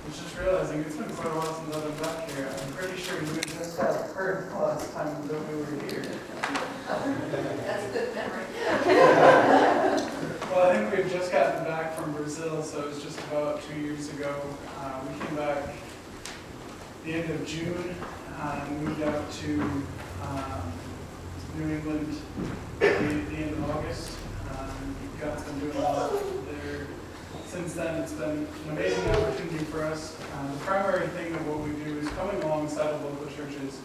was just realizing it's been quite a while since I've been back here. I'm pretty sure you would just have heard the last time that we were here. That's a good memory. Well, I think we had just gotten back from Brazil, so it was just about 2 years ago. We came back the end of June and moved out to New England the end of August. God's been doing a lot there. Since then, it's been an amazing opportunity for us. The primary thing of what we do is coming alongside of local churches,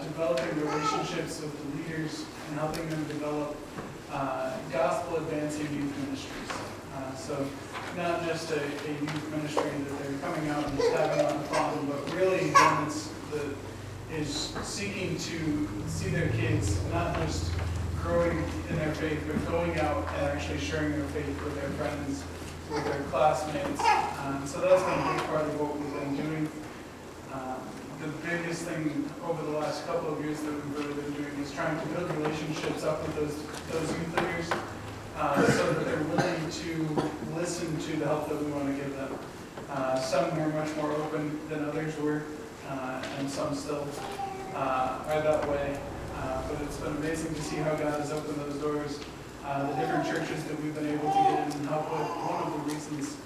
developing relationships with the leaders and helping them develop gospel-advancing youth ministries. So not just a youth ministry that they're coming out and just having on fun, but really one is seeking to see their kids not just growing in their faith, but going out and actually sharing their faith with their friends, with their classmates. So that's been a big part of what we've been doing. The biggest thing over the last couple of years that we've really been doing is trying to build relationships up with those youth leaders so that they're willing to listen to the help that we want to give them. Some were much more open than others were, and some still are that way. But it's been amazing to see how God has opened those doors. The different churches that we've been able to get in and help with. One of the reasons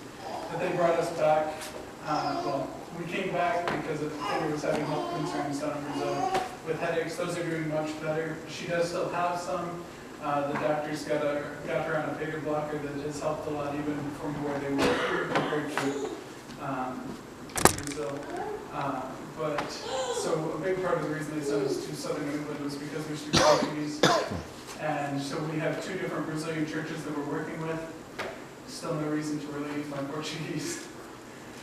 that they brought us back, we came back because Taylor was having health concerns down in Brazil with headaches. Those are doing much better. She does still have some. The doctors got her on a bigger blocker that has helped a lot, even from where they were compared to Brazil. But so a big part of the reason they sent us to Southern England was because we speak Portuguese. And so we have 2 different Brazilian churches that we're working with. Still no reason to really use my Portuguese.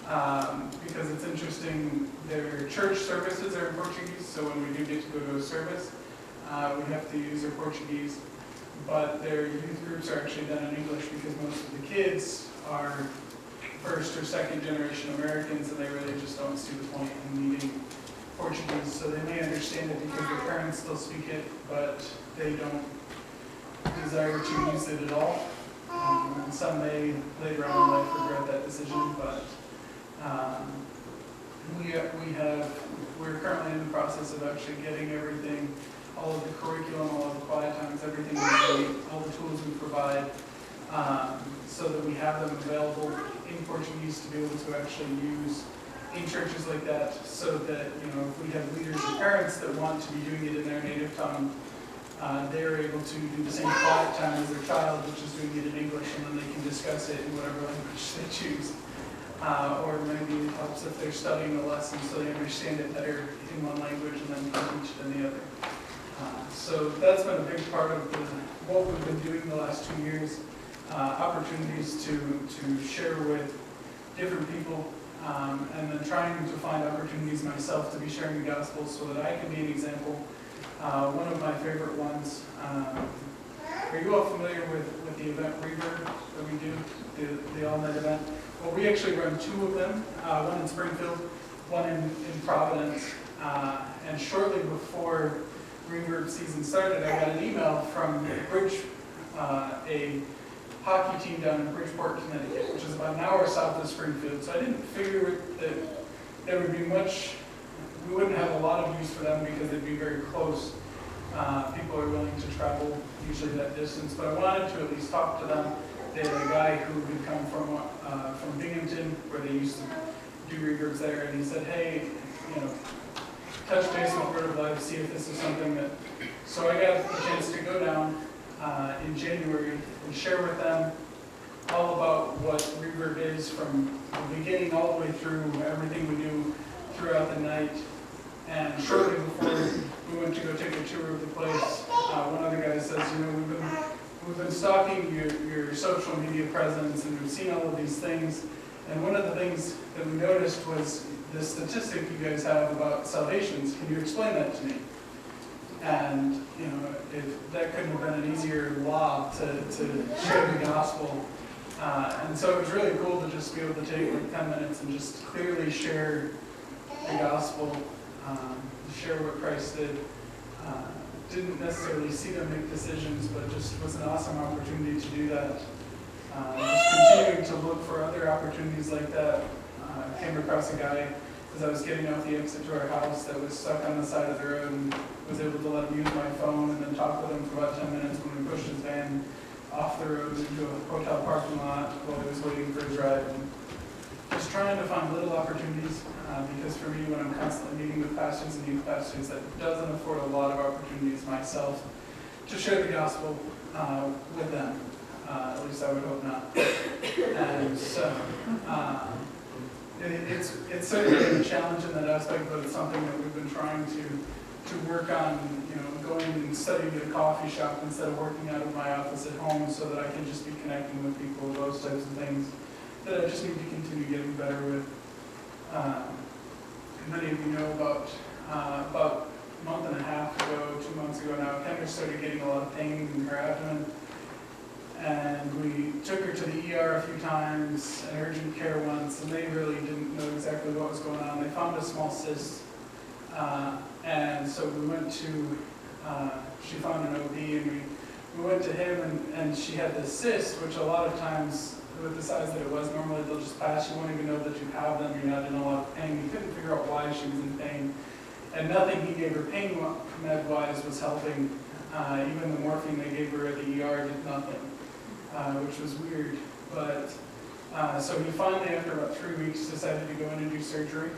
Because it's interesting, their church services are in Portuguese, so when we do get to go to a service, we have to use our Portuguese. But their youth groups are actually done in English because most of the kids are first or second generation Americans, and they really just don't see the point in needing Portuguese. So they may understand it because their parents still speak it, but they don't desire to use it at all. And some may later on in life regret that decision, but we're currently in the process of actually getting everything, all of the curriculum, all of the quiet times, everything we need, all the tools we provide, so that we have them available in Portuguese to be able to actually use in churches like that, so that, if we have leaders or parents that want to be doing it in their native tongue, they're able to do the same quiet time as their child, which is doing it in English, and then they can discuss it in whatever language they choose. Or maybe it helps if they're studying a lesson so they understand it better in one language and then can teach it in the other. So that's been a big part of what we've been doing the last 2 years. Opportunities to share with different people, and then trying to find opportunities myself to be sharing the gospel so that I can be an example. One of my favorite ones, are you all familiar with the event Reverb that we do, the all-night event? Well, we actually run 2 of them, one in Springfield, one in Providence, and shortly before Reverb season started, I got an email from a hockey team down in Bridgeport, Connecticut, which is about an hour south of Springfield. So I didn't figure that there would be much, we wouldn't have a lot of use for them because they'd be very close. People are willing to travel usually that distance, but I wanted to at least talk to them. They had a guy who had come from Binghamton, where they used to do reverbs there, and he said, hey, touch base with Word of Life, see if this is something that... So I got a chance to go down in January and share with them all about what Reverb is, from the beginning all the way through, everything we do throughout the night. And shortly before we went to go take a tour of the place, one other guy says, we've been stalking your social media presence, and we've seen all of these things. And one of the things that we noticed was the statistic you guys have about salvations. Can you explain that to me? And, if that couldn't have been an easier law to share the gospel. And so it was really cool to just be able to take 10 minutes and just clearly share the gospel, share what Christ did. Didn't necessarily see them make decisions, but just was an awesome opportunity to do that. Just continuing to look for other opportunities like that. Came across a guy as I was getting out the exit to our house that was stuck on the side of the road, and was able to let him use my phone and then talk with him for about 10 minutes when we pushed his van off the road into a hotel parking lot while he was waiting for his ride. And just trying to find little opportunities, because for me, when I'm constantly meeting with pastors and youth pastors, that doesn't afford a lot of opportunities myself to share the gospel with them. At least I would hope not. And so, it's certainly been a challenge in that aspect, but it's something that we've been trying to work on, going and studying at a coffee shop instead of working out of my office at home, so that I can just be connecting with people, those types of things that I just need to continue getting better with. Many of you know about a month and a half ago, 2 months ago now, Kendra started getting a lot of pain in her abdomen. And we took her to the ER a few times, and urgent care once, and they really didn't know exactly what was going on. They found a small cyst, and so we went to, she found an OB, and we went to him, and she had this cyst, which a lot of times, with the size that it was, normally they'll just pass. You won't even know that you have them. You're not in a lot of pain. We couldn't figure out why she was in pain, and nothing he gave her pain med-wise was helping. Even the morphine they gave her at the ER did nothing. Which was weird, but so he finally, after about 3 weeks, decided to go in and do surgery.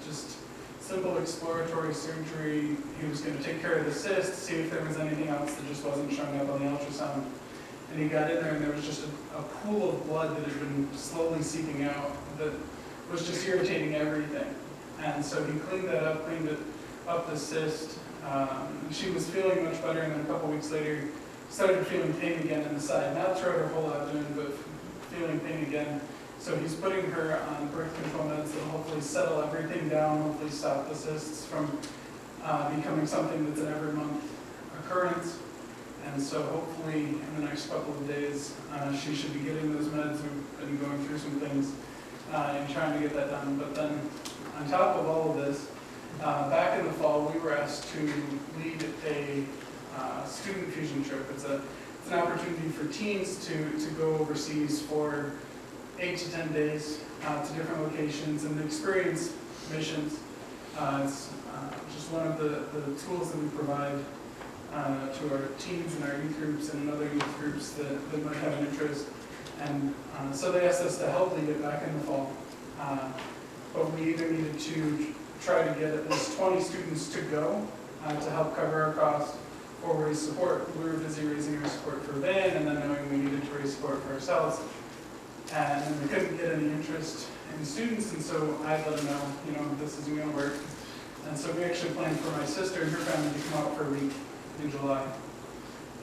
Just simple exploratory surgery. He was going to take care of the cyst, see if there was anything else that just wasn't showing up on the ultrasound. And he got in there, and there was just a pool of blood that had been slowly seeping out that was just irritating everything. And so he cleaned that up, cleaned it up, the cyst. She was feeling much better, and then a couple weeks later, started feeling pain again in the side, not throughout her whole abdomen, but feeling pain again. So he's putting her on birth control meds that will hopefully settle everything down, hopefully stop the cysts from becoming something that's an every month occurrence. And so hopefully in the next couple of days, she should be getting those meds. We've been going through some things and trying to get that done. But then on top of all of this, back in the fall, we were asked to lead a student fusion trip. It's an opportunity for teens to go overseas for 8 to 10 days to different locations and experience missions. It's just one of the tools that we provide to our teens and our youth groups and other youth groups that might have an interest. And so they asked us to help lead it back in the fall. But we either needed to try to get at least 20 students to go to help cover our costs, or raise support. We were busy raising our support for van, and then knowing we needed to raise support for ourselves. And we couldn't get any interest in students, and so I let them know, this isn't going to work. And so we actually planned for my sister and her family to come out for a week in July.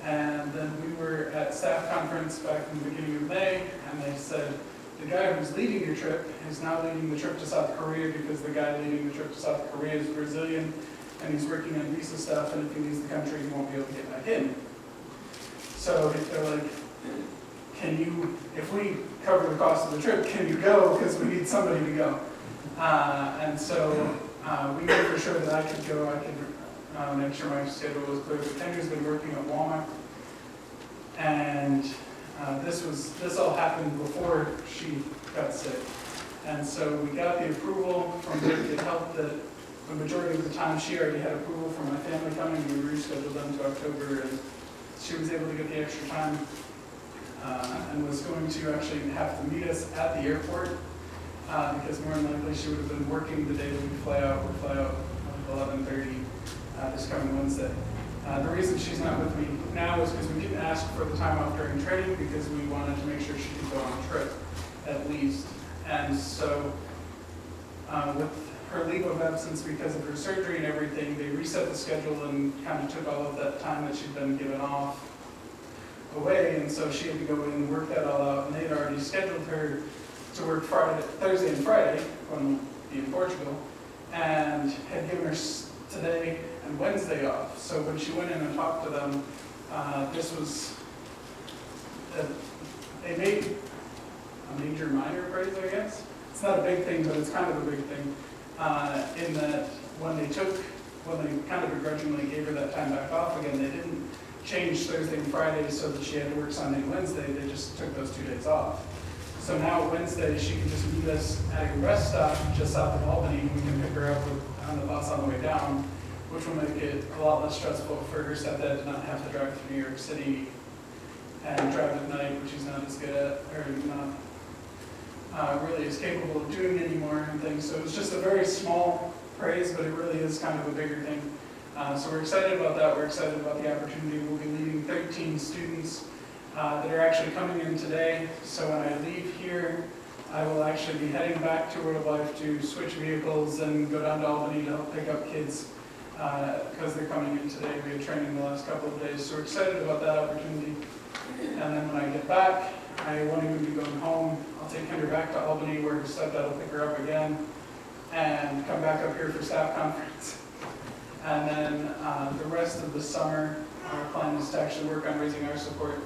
And then we were at staff conference back in the beginning of May, and they said, the guy who's leading your trip is now leading the trip to South Korea, because the guy leading the trip to South Korea is Brazilian, and he's working on visa stuff, and if he leaves the country, he won't be able to get back in. So they're like, if we cover the cost of the trip, can you go? Because we need somebody to go. And so we knew for sure that I could go. I could make sure my schedule was clear. But Kendra's been working at Walmart, and this all happened before she got sick. And so we got the approval from them. It helped that the majority of the time she already had approval from my family coming. We rescheduled them to October, and she was able to get the extra time and was going to actually have to meet us at the airport because more than likely she would have been working the day that we fly out. We fly out at 11:30 this coming Wednesday. The reason she's not with me now is because we didn't ask for the time off during training, because we wanted to make sure she could go on a trip at least. And so with her leave of absence because of her surgery and everything, they reset the schedule and kind of took all of that time that she'd been given off away, and so she had to go in and work that all out, and they had already scheduled her to work Thursday and Friday when we'll be in Portugal, and had given her today and Wednesday off. So when she went in and talked to them, this was they made a major minor raise, I guess. It's not a big thing, but it's kind of a big thing. In that when they kind of begrudgingly gave her that time back off again, they didn't changed Thursday and Friday so that she had to work Sunday and Wednesday. They just took those 2 days off. So now Wednesday, she can just meet us at a rest stop just south of Albany, and we can pick her up on the bus on the way down, which will make it a lot less stressful for her stepdad to not have to drive through New York City and drive at night, which he's not as good at, or not really as capable of doing anymore and things. So it's just a very small praise, but it really is kind of a bigger thing. So we're excited about that. We're excited about the opportunity. We'll be leading 13 students that are actually coming in today. So when I leave here, I will actually be heading back to Word of Life to switch vehicles and go down to Albany to help pick up kids because they're coming in today. We had training the last couple of days, so we're excited about that opportunity. And then when I get back, I won't even be going home. I'll take Kendra back to Albany where her stepdad will pick her up again and come back up here for staff conference. And then the rest of the summer, our plan is to actually work on raising our support.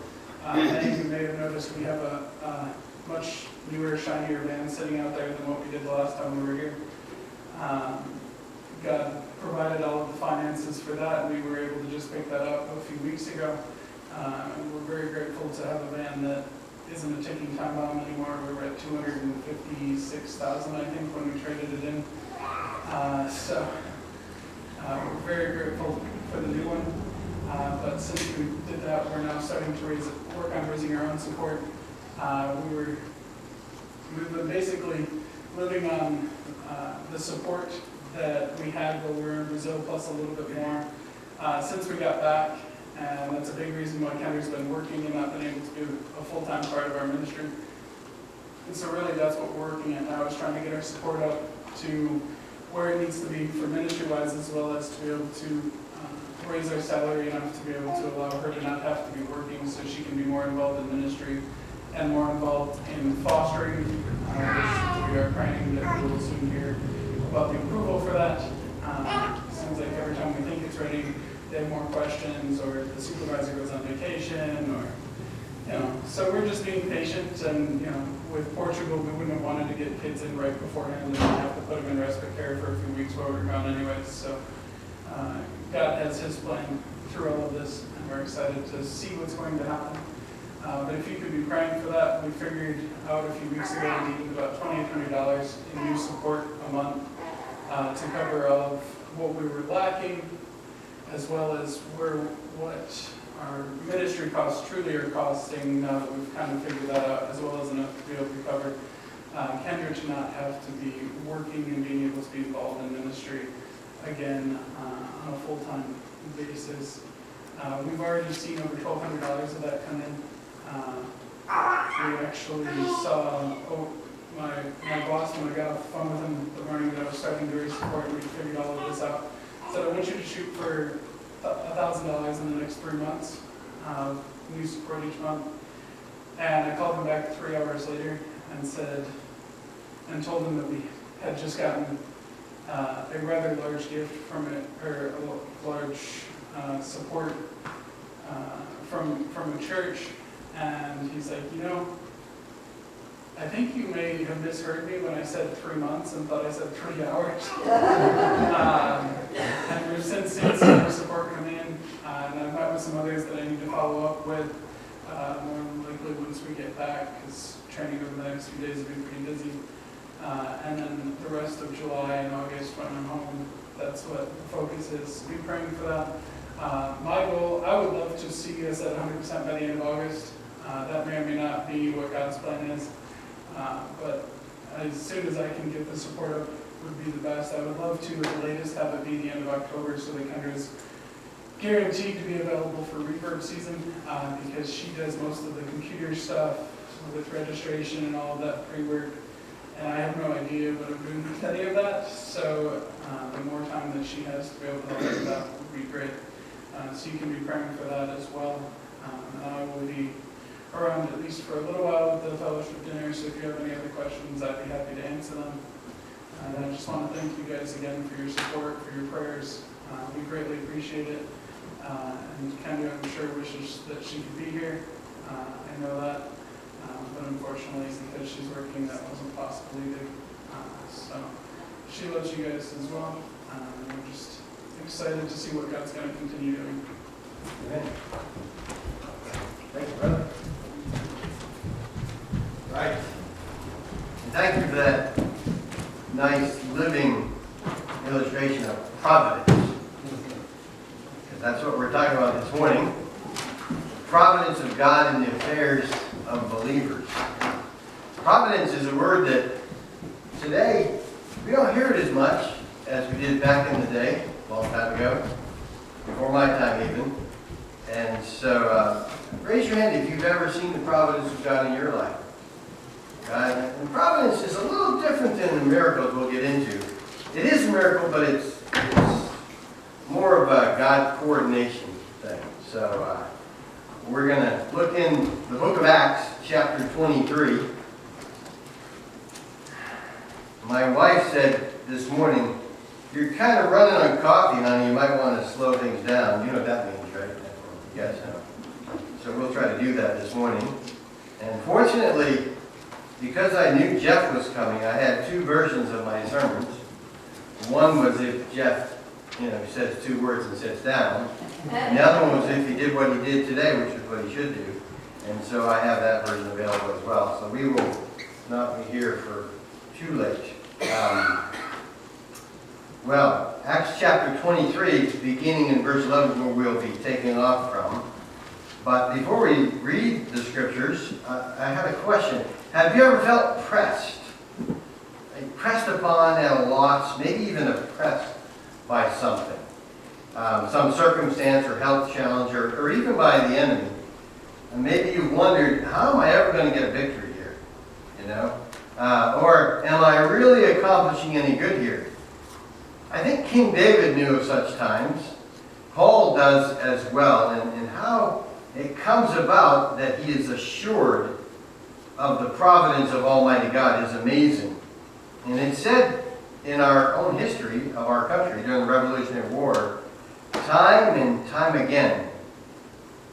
Many of you may have noticed we have a much newer, shinier van sitting out there than what we did the last time we were here. God provided all of the finances for that, and we were able to just pick that up a few weeks ago. And we're very grateful to have a van that isn't a ticking time bomb anymore. We were at $256,000, I think, when we traded it in. So we're very grateful for the new one. But since we did that, we're now starting to work on raising our own support. We've been basically living on the support that we had while we were in Brazil, plus a little bit more since we got back. And that's a big reason why Kendra's been working and not been able to do a full-time part of our ministry. And so really that's what we're working at now, is trying to get our support up to where it needs to be for ministry-wise, as well as to be able to raise our salary enough to be able to allow her to not have to be working so she can be more involved in ministry and more involved in fostering, which we are praying that we will soon hear about the approval for that. Seems like every time we think it's ready, they have more questions, or the supervisor goes on vacation, or, so we're just being patient. And, with Portugal, we wouldn't have wanted to get kids in right beforehand and then have to put them in respite care for a few weeks while we're gone anyways. So God has His plan through all of this, and we're excited to see what's going to happen. But if you could be praying for that, we figured out a few weeks ago we needed about $2,800 in new support a month to cover all of what we were lacking, as well as what our ministry costs truly are costing now that we've kind of figured that out, as well as enough to be able to cover Kendra to not have to be working and being able to be involved in ministry again on a full-time basis. We've already seen over $1,200 of that come in. We actually saw my boss, when I got off the phone with him the morning that I was starting to raise support, and we figured all of this out. So I want you to shoot for $1,000 in the next 3 months, new support each month. And I called him back 3 hours later and told him that we had just gotten a rather large gift from a large support from a church. And he's like, I think you may have misheard me when I said 3 months and thought I said 3 hours. And we've since seen some more support come in, and I've met with some others that I need to follow up with more than likely once we get back, because training over the next few days will be pretty busy. And then the rest of July and August when I'm home, that's what the focus is. Be praying for that. My goal, I would love to see us at 100% by the end of August. That may or may not be what God's plan is. But as soon as I can get the support up would be the best. I would love to, at the latest, have it be the end of October so that Kendra is guaranteed to be available for refurb season, because she does most of the computer stuff with registration and all of that pre-work. And I have no idea what I'm doing with any of that. So the more time that she has to be able to help with that would be great. So you can be praying for that as well. And I will be around at least for a little while with the fellowship dinner, so if you have any other questions, I'd be happy to answer them. And I just want to thank you guys again for your support, for your prayers. We greatly appreciate it. And Kendra, I'm sure, wishes that she could be here. I know that. But unfortunately, because she's working, that wasn't possible either. So she loves you guys as well. And we're just excited to see what God's going to continue doing. Amen. Thank you, brother. Right. And thank you for that nice living illustration of providence. Because that's what we're talking about this morning. The providence of God in the affairs of believers. Providence is a word that today we don't hear it as much as we did back in the day, a long time ago, before my time even. And so, raise your hand if you've ever seen the providence of God in your life. And providence is a little different than the miracles we'll get into. It is a miracle, but it's more of a God coordination thing. So, we're going to look in the book of Acts, chapter 23. My wife said this morning, "You're kind of running on coffee, honey. You might want to slow things down." You know what that means, right? You guys know. So we'll try to do that this morning. And fortunately, because I knew Geoff was coming, I had two versions of my sermons. One was if Geoff, says two words and sits down. And the other one was if he did what he did today, which is what he should do. And so I have that version available as well. So we will not be here for too late. Acts chapter 23, beginning in verse 11, where we'll be taking off from. But before we read the scriptures, I have a question. Have you ever felt pressed? Like pressed upon at a loss, maybe even oppressed by something? Some circumstance or health challenge, or even by the enemy. And maybe you've wondered, how am I ever going to get victory here? Or am I really accomplishing any good here? I think King David knew of such times. Paul does as well. And how it comes about that he is assured of the providence of Almighty God is amazing. And it's said in our own history of our country during the Revolutionary War, time and time again,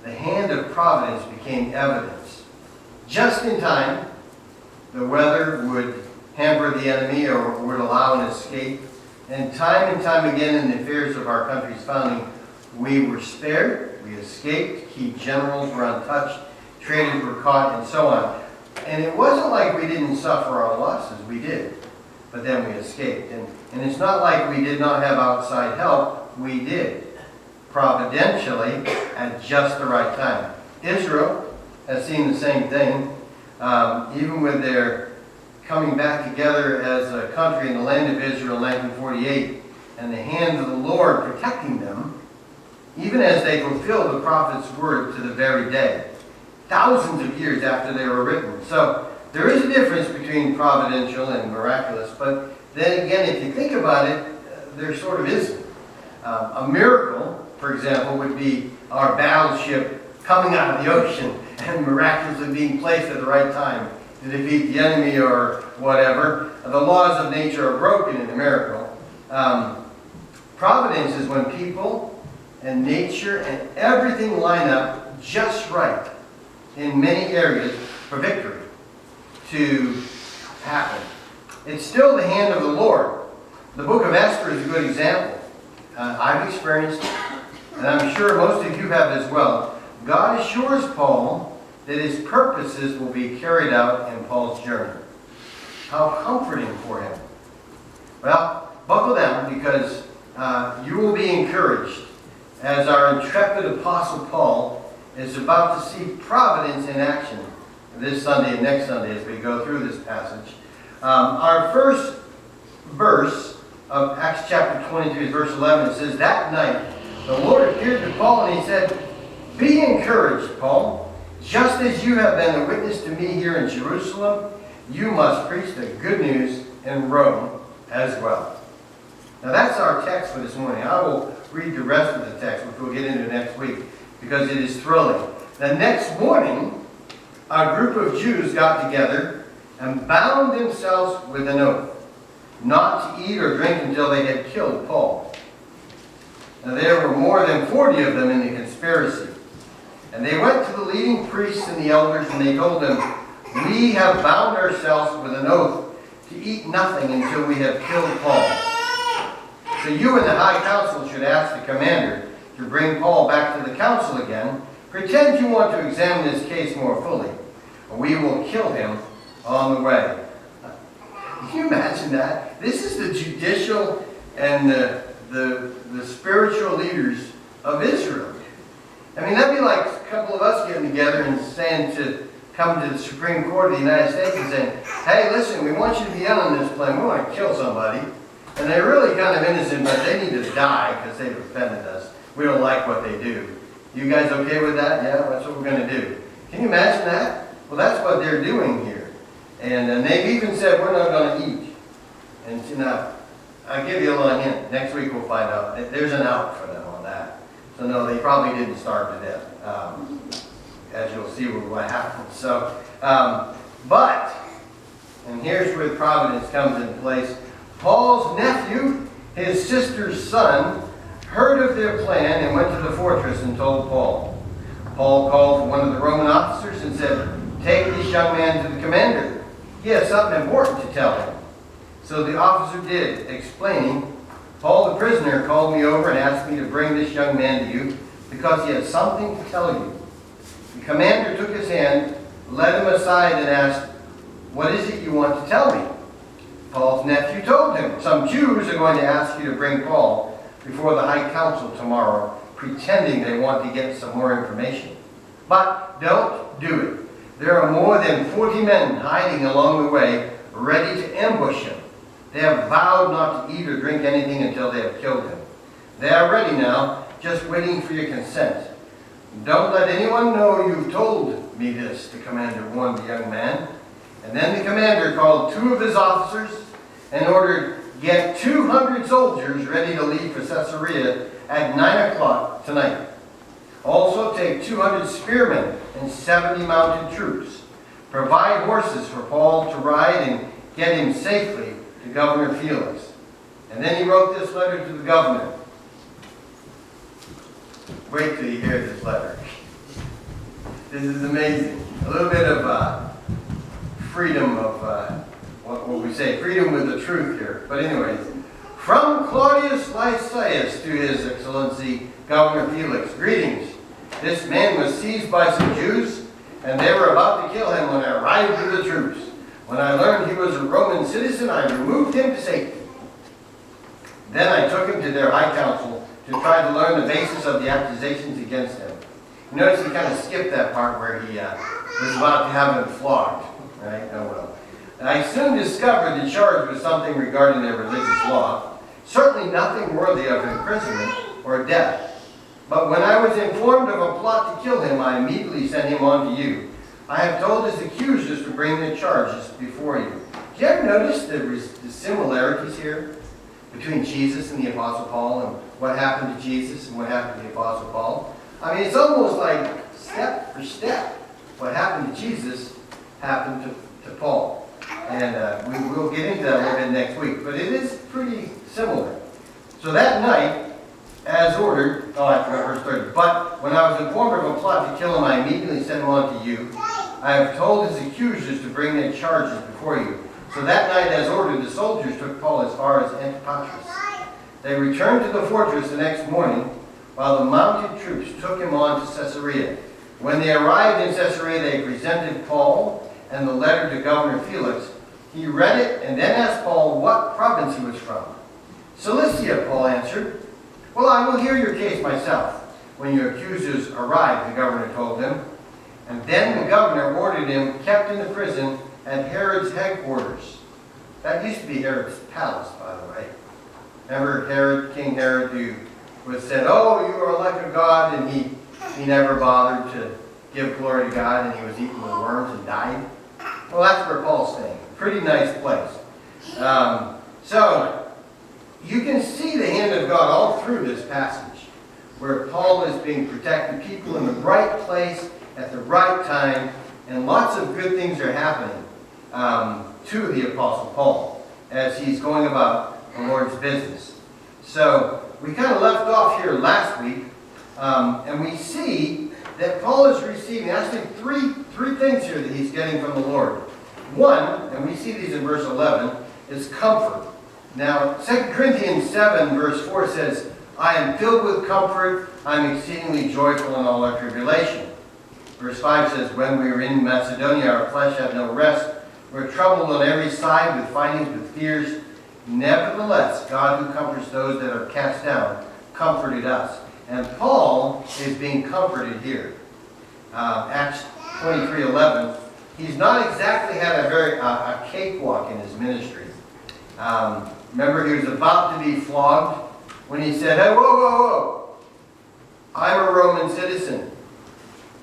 the hand of providence became evidence. Just in time, the weather would hamper the enemy or would allow an escape. And time again in the affairs of our country's founding, we were spared, we escaped, key generals were untouched, traitors were caught, and so on. And it wasn't like we didn't suffer our losses, we did. But then we escaped. And it's not like we did not have outside help, we did. Providentially, at just the right time. Israel has seen the same thing. Even with their coming back together as a country in the land of Israel in 1948, and the hand of the Lord protecting them, even as they fulfilled the prophet's word to the very day, thousands of years after they were written. So there is a difference between providential and miraculous, but then again, if you think about it, there sort of isn't. A miracle, for example, would be our battleship coming out of the ocean and miraculously being placed at the right time to defeat the enemy or whatever. The laws of nature are broken in a miracle. Providence is when people and nature and everything line up just right in many areas for victory to happen. It's still the hand of the Lord. The book of Esther is a good example. I've experienced it, and I'm sure most of you have as well. God assures Paul that his purposes will be carried out in Paul's journey. How comforting for him. Well, buckle down because you will be encouraged as our intrepid apostle Paul is about to see providence in action this Sunday and next Sunday as we go through this passage. Our first verse of Acts chapter 23, verse 11, it says, "That night the Lord appeared to Paul and he said, 'Be encouraged, Paul. Just as you have been a witness to me here in Jerusalem, you must preach the good news in Rome as well.'" Now that's our text for this morning. I will read the rest of the text, which we'll get into next week, because it is thrilling. The next morning, a group of Jews got together and bound themselves with an oath not to eat or drink until they had killed Paul. Now there were more than 40 of them in the conspiracy. And they went to the leading priests and the elders, and they told them, "We have bound ourselves with an oath to eat nothing until we have killed Paul. So you and the high council should ask the commander to bring Paul back to the council again. Pretend you want to examine his case more fully. We will kill him on the way. Can you imagine that? This is the judicial and the spiritual leaders of Israel. I mean, that'd be like a couple of us getting together and saying to come to the Supreme Court of the United States and saying, hey, listen, we want you to be in on this plan. We want to kill somebody. And they're really kind of innocent, but they need to die because they've offended us. We don't like what they do. You guys okay with that? Yeah, that's what we're going to do. Can you imagine that? Well, that's what they're doing here. And they've even said, we're not going to eat. And you know, I'll give you a little hint. Next week we'll find out. There's an out for them on that. So no, they probably didn't starve to death, as you'll see what happens. So, but, and here's where Providence comes into place. Paul's nephew, his sister's son, heard of their plan and went to the fortress and told Paul. Paul called one of the Roman officers and said, take this young man to the commander. He has something important to tell him. So the officer did, explaining, Paul the prisoner called me over and asked me to bring this young man to you because he has something to tell you. The commander took his hand, led him aside and asked, what is it you want to tell me? Paul's nephew told him, some Jews are going to ask you to bring Paul before the high council tomorrow, pretending they want to get some more information. But don't do it. There are more than 40 men hiding along the way, ready to ambush him. They have vowed not to eat or drink anything until they have killed him. They are ready now, just waiting for your consent. Don't let anyone know you've told me this, the commander warned the young man. And then the commander called 2 of his officers and ordered, get 200 soldiers ready to leave for Caesarea at 9 o'clock tonight. Also take 200 spearmen and 70 mounted troops. Provide horses for Paul to ride and get him safely to Governor Felix. And then he wrote this letter to the governor. Wait till you hear this letter. This is amazing. A little bit of freedom of, what we say, freedom with the truth here. But anyways, from Claudius Lysias to His Excellency Governor Felix, greetings. This man was seized by some Jews, and they were about to kill him when I arrived with the troops. When I learned he was a Roman citizen, I removed him to safety. Then I took him to their high council to try to learn the basis of the accusations against him. You notice he kind of skipped that part where he was about to have him flogged. Right? Oh well. And I soon discovered the charge was something regarding their religious law. Certainly nothing worthy of imprisonment or death. But when I was informed of a plot to kill him, I immediately sent him on to you. I have told his accusers to bring the charges before you. Do you ever notice the similarities here between Jesus and the Apostle Paul, and what happened to Jesus and what happened to the Apostle Paul? I mean, it's almost like step for step. What happened to Jesus happened to Paul. And we will get into that a little bit next week. But it is pretty similar. So that night, as ordered, I forgot verse 30. But when I was informed of a plot to kill him, I immediately sent him on to you. I have told his accusers to bring their charges before you. So that night, as ordered, the soldiers took Paul as far as Antipatris. They returned to the fortress the next morning, while the mounted troops took him on to Caesarea. When they arrived in Caesarea, they presented Paul and the letter to Governor Felix. He read it and then asked Paul what province he was from. Cilicia, Paul answered. Well, I will hear your case myself. When your accusers arrive, the governor told him. And then the governor ordered him kept in the prison at Herod's headquarters. That used to be Herod's palace, by the way. Remember Herod, King Herod, who was said, oh, you are like a god, and he never bothered to give glory to God, and he was eaten with worms and died? Well, that's where Paul's staying. Pretty nice place. So, you can see the hand of God all through this passage, where Paul is being protected, people in the right place at the right time, and lots of good things are happening to the Apostle Paul as he's going about the Lord's business. So, we kind of left off here last week, and we see that Paul is receiving actually three things here that he's getting from the Lord. One, and we see these in verse 11, is comfort. Now, 2 Corinthians 7 verse 4 says, I am filled with comfort. I'm exceedingly joyful in all our tribulation. Verse 5 says, when we were in Macedonia, our flesh had no rest. We're troubled on every side with fightings, with fears. Nevertheless, God who comforts those that are cast down, comforted us. And Paul is being comforted here. Acts 23:11. He's not exactly had a cakewalk in his ministry. Remember, he was about to be flogged when he said, hey, whoa, whoa, whoa. I'm a Roman citizen.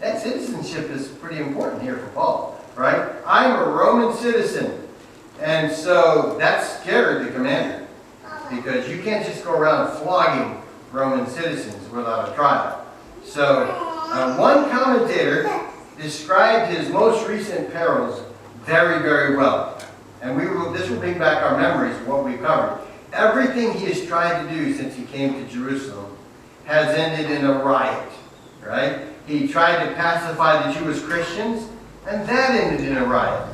That citizenship is pretty important here for Paul, right? I'm a Roman citizen. And so that scared the commander, because you can't just go around flogging Roman citizens without a trial. So one commentator described his most recent perils very, very well. And this will bring back our memories of what we've covered. Everything he has tried to do since he came to Jerusalem has ended in a riot, right? He tried to pacify the Jewish Christians, and that ended in a riot.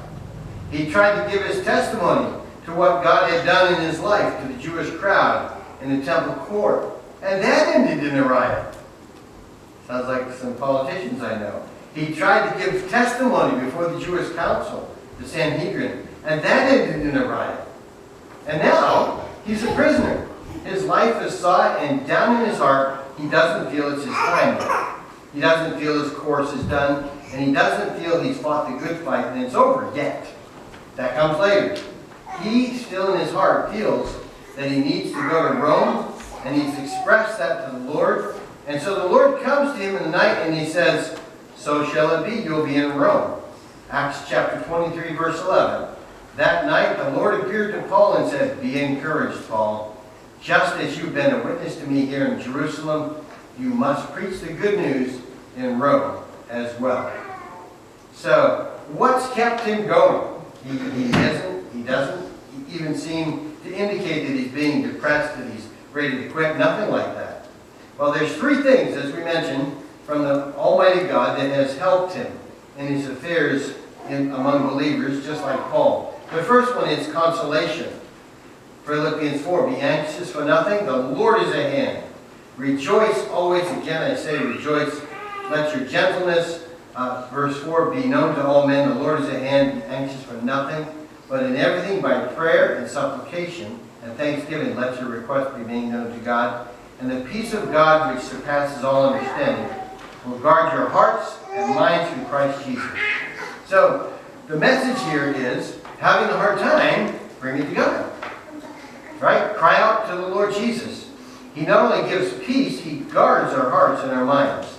He tried to give his testimony to what God had done in his life to the Jewish crowd in the temple court, and that ended in a riot. Sounds like some politicians I know. He tried to give testimony before the Jewish council, the Sanhedrin, and that ended in a riot. And now, he's a prisoner. His life is sought, and down in his heart, he doesn't feel it's his time yet. He doesn't feel his course is done, and he doesn't feel he's fought the good fight and it's over yet. That comes later. He still in his heart feels that he needs to go to Rome, and he's expressed that to the Lord. And so the Lord comes to him in the night and he says, so shall it be, you'll be in Rome. Acts chapter 23, verse 11. That night the Lord appeared to Paul and said, be encouraged, Paul. Just as you've been a witness to me here in Jerusalem, you must preach the good news in Rome as well. So, what's kept him going? He doesn't even seem to indicate that he's being depressed, that he's ready to quit, nothing like that. Well, there's three things, as we mentioned, from the Almighty God that has helped him in his affairs among believers, just like Paul. The first one is consolation. Philippians 4, be anxious for nothing, the Lord is at hand. Rejoice always, again I say rejoice. Let your gentleness, verse 4, be known to all men. The Lord is at hand, be anxious for nothing, but in everything by prayer and supplication and thanksgiving, let your requests be made known to God. And the peace of God, which surpasses all understanding, will guard your hearts and minds through Christ Jesus. So, the message here is, having a hard time, bring it to God. Right? Cry out to the Lord Jesus. He not only gives peace, he guards our hearts and our minds.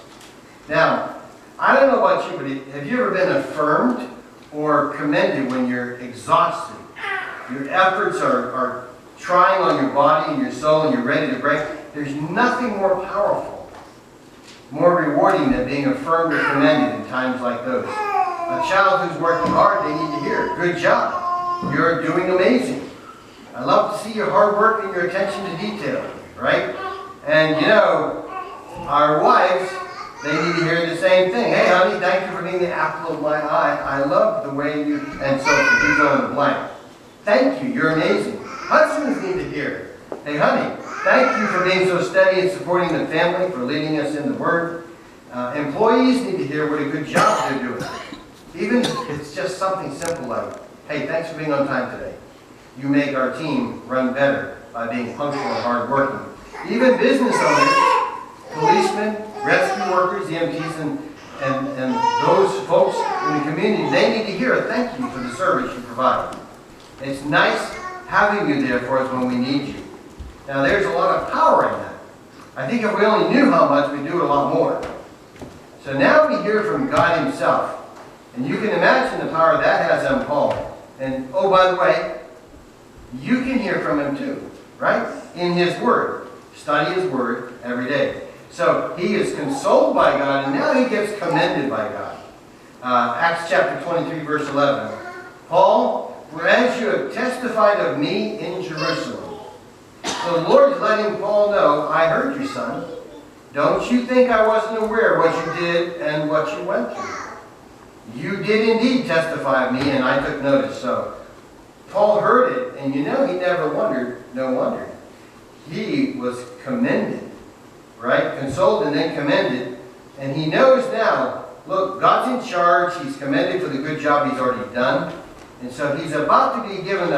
Now, I don't know about you, but have you ever been affirmed or commended when you're exhausted? Your efforts are trying on your body and your soul and you're ready to break. There's nothing more powerful, more rewarding than being affirmed or commended in times like those. A child who's working hard, they need to hear, good job. You're doing amazing. I love to see your hard work and your attention to detail, right? And you know, our wives, they need to hear the same thing. Hey, honey, thank you for being the apple of my eye. I love the way you, and so you fill in the blank. Thank you, you're amazing. Husbands need to hear, hey, honey, thank you for being so steady and supporting the family, for leading us in the Word. Employees need to hear what a good job they're doing. Even if it's just something simple like, hey, thanks for being on time today. You make our team run better by being punctual and hardworking. Even business owners, policemen, rescue workers, EMTs, and those folks in the community, they need to hear a thank you for the service you provide. It's nice having you there for us when we need you. Now, there's a lot of power in that. I think if we only knew how much, we'd do it a lot more. So now we hear from God himself. And you can imagine the power that has on Paul. And, oh, by the way, you can hear from him too, right? In his Word. Study his Word every day. So he is consoled by God, and now he gets commended by God. Acts chapter 23, verse 11. Paul, whereas you have testified of me in Jerusalem. So the Lord is letting Paul know, I heard you, son. Don't you think I wasn't aware of what you did and what you went through. You did indeed testify of me, and I took notice. So Paul heard it, and you know he never wondered. No wonder. He was commended right? Consoled and then commended. And he knows now, look, God's in charge. He's commended for the good job he's already done. And so he's about to be given